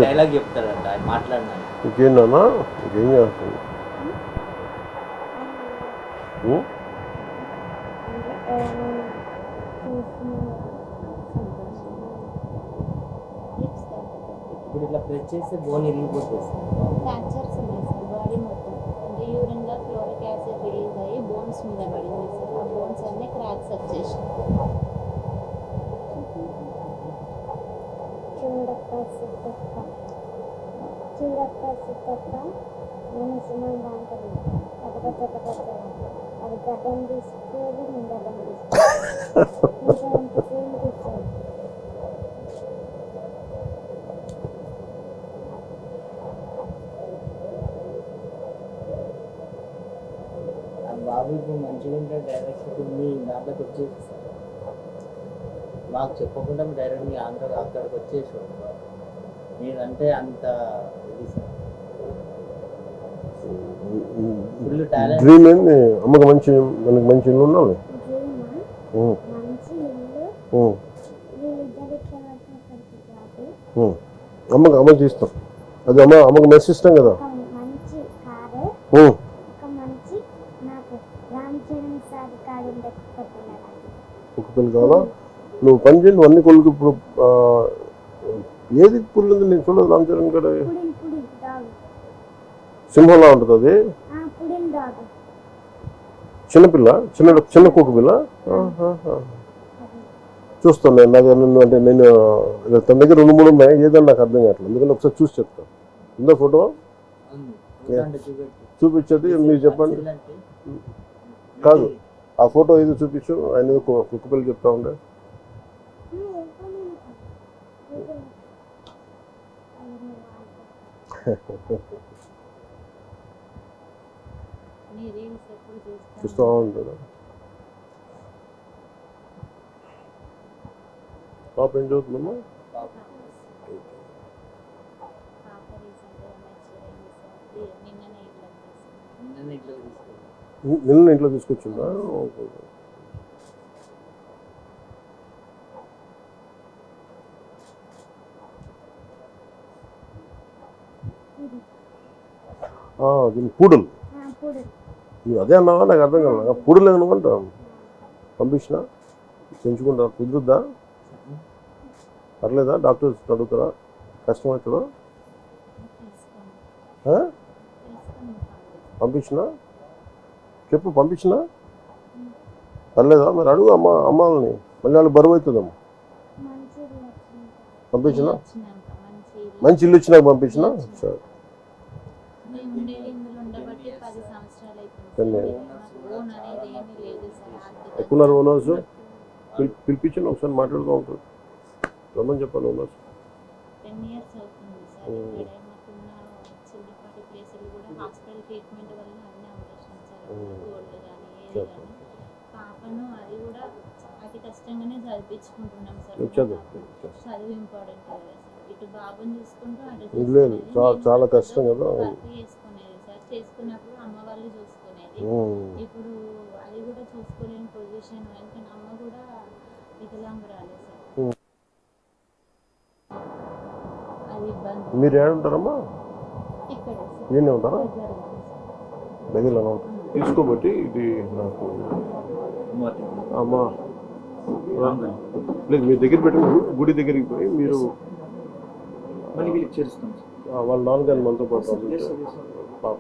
Dialogue చెప్తారంట ఆయన మాట్లాడినా. ఇంకేందన్నా ఇంకేం చేస్తుంది? ఇప్పుడు ఇట్లా ప్రెస్ చేస్తే బోన్ ఇరిగిపోతుంది. ఫ్రాక్చర్స్ ఉన్నాయి సార్ బాడీ మొత్తం. అంటే యూరిన్లో క్లోరిక్ యాసిడ్ రిలీజ్ అయ్యి బోన్స్ మీద పడింది సార్. ఆ బోన్స్ అన్నీ క్రాక్స్ వచ్చేసినాయి. చూడప్ప సిద్ధప్ప నేను సుమన్ దాంట్లో అది గడ్డం తీసుకోదు నేను గడ్డం తీసుకోదు సేమ్ తీసుకోదు. బాబు ఇప్పుడు మంచిగా ఉంటే డైరెక్ట్ ఇప్పుడు మీ దాంట్లోకి వచ్చేసి మాకు చెప్పకుండా డైరెక్ట్ మీ అక్కడికి వచ్చేసాడు. మీరంటే అంత ఇది సార్. Full talent. డ్రీమ్ ఏంది? అమ్మకి మనకి మంచి ఇల్లు ఉండాలి. అమ్మకి తీస్తాం. అది అమ్మకి మెస్ ఇస్తాం కదా. మంచి కారు నాకు రామ్ చరణ్ సార్ కారు ఒక పిల్లలు కావాలా? నువ్వు పని చేయండి. అన్ని కొడుకు ఇప్పుడు ఏది పుల్లు ఉంది నేను చూడదు. రామ్ చరణ్ కాడ సింహంలా ఉంటుంది అది. చిన్నపిల్ల చిన్న కుక్క పిల్ల. చూస్తాను నేను. నాకు నన్ను అంటే నేను తన దగ్గర 2-3 ఉన్నాయి. ఏదన్నా నాకు అర్థం కావట్లేదు. ఎందుకంటే ఒకసారి చూసి చెప్తాను. ఉందా ఫోటో? చూపించేది మీరు చెప్పండి. కాదు ఆ ఫోటో ఏదో చూపించు. ఆయన ఏదో కుక్క పిల్ల చెప్తా ఉండే. చూస్తూ ఉంటాడు. పాప ఏం చదువుతుందమ్మా? నిన్న ఇంట్లో తీసుకొచ్చిందా? దీన్ని పూడలు. నువ్వు అదే అన్నావా? నాకు అర్థం కాదు. పూడలు ఏమనుకుంటా పంపించిన పెంచుకుంటా. కుదురుద్దా? పర్లేదా? డాక్టర్స్ అడుగుతారా? కష్టమవుతుందా? పంపించినా చెప్పు. పంపించినా పర్లేదా? మరి అడుగు అమ్మాలని. మళ్ళీ వాళ్ళు బరువు అవుతుందమ్మా. పంపించినా మంచి ఇల్లు ఇచ్చినాక పంపించినా సరే. ఎక్కున్నారు ఓనర్స్. పిలిపించండి ఒకసారి మాట్లాడుతూ ఉంటారు. రమ్మని చెప్పాలి ఓనర్స్. 10 years అవుతుంది సార్. ఇక్కడ మాకున్న చిన్నపాటి ప్లేసులు కూడా హాస్పిటల్ ట్రీట్మెంట్ వల్ల అన్నీ అమ్మేసినాం సార్. గోల్డ్ కానీ ఏది కానీ. పాపను అది కూడా అతి కష్టంగానే చదివించుకుంటున్నాం సార్. చదువు ఇంపార్టెంట్ కదా సార్. ఇటు బాబుని చూసుకుంటూ అటు లేదు చాలా కష్టం కదా. వర్క్ చేసుకునేది సార్. చేసుకున్నప్పుడు అమ్మ వాళ్ళు చూసుకునేది. ఇప్పుడు అది కూడా చూసుకోలేని పొజిషన్. ఎందుకంటే అమ్మ కూడా వికలాంగురాలే సార్. మీరు ఏడుంటారమ్మా? నేనే ఉంటారా? దగ్గరలో తీసుకోబట్టి ఇది నాకు అమ్మా లేదు. మీ దగ్గర పెట్టి గుడి దగ్గరికి పోయి మీరు వాళ్ళ నాన్నగారిని మనతో పాటు పాప